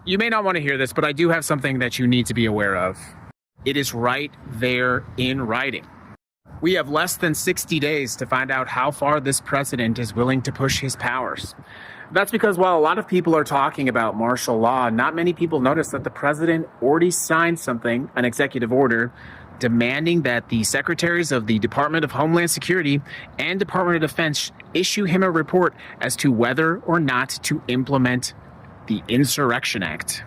You may not want to hear this, but I do have something that you need to be aware of. It is right there in writing. We have less than 60 days to find out how far this president is willing to push his powers. That's because while a lot of people are talking about martial law, not many people notice that the president already signed something, an executive order, demanding that the secretaries of the Department of Homeland Security and Department of Defense issue him a report as to whether or not to implement the Insurrection Act.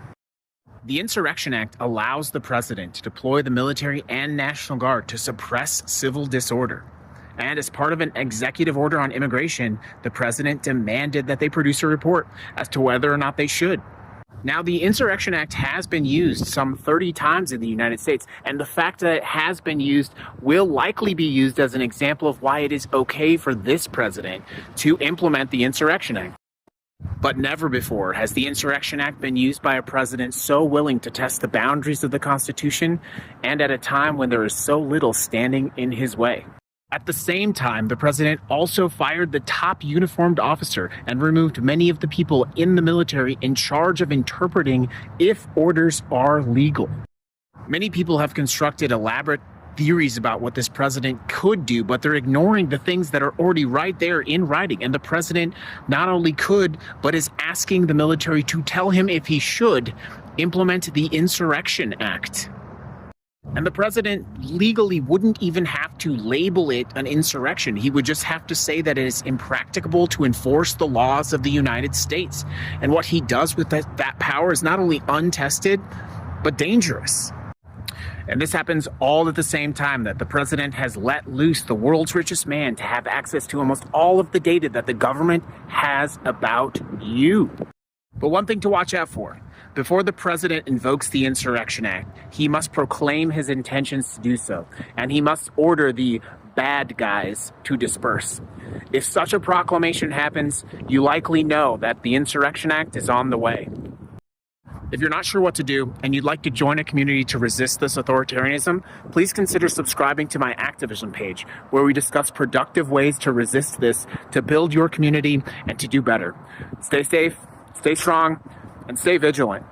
The Insurrection Act allows the president to deploy the military and National Guard to suppress civil disorder. And as part of an executive order on immigration, the president demanded that they produce a report as to whether or not they should. Now, the Insurrection Act has been used some 30 times in the United States, and the fact that it has been used will likely be used as an example of why it is okay for this president to implement the Insurrection Act. But never before has the Insurrection Act been used by a president so willing to test the boundaries of the Constitution, and at a time when there is so little standing in his way. At the same time, the president also fired the top uniformed officer and removed many of the people in the military in charge of interpreting if orders are legal. Many people have constructed elaborate theories about what this president could do, but they're ignoring the things that are already right there in writing. And the president not only could, but is asking the military to tell him if he should implement the Insurrection Act. And the president legally wouldn't even have to label it an insurrection. He would just have to say that it is impracticable to enforce the laws of the United States. And what he does with that power is not only untested, but dangerous. And this happens all at the same time that the president has let loose the world's richest man to have access to almost all of the data that the government has about you. But one thing to watch out for: before the president invokes the Insurrection Act, he must proclaim his intentions to do so, and he must order the bad guys to disperse. If such a proclamation happens, you likely know that the Insurrection Act is on the way. If you're not sure what to do and you'd like to join a community to resist this authoritarianism, please consider subscribing to my Activision page, where we discuss productive ways to resist this, to build your community, and to do better. Stay safe, stay strong, and stay vigilant.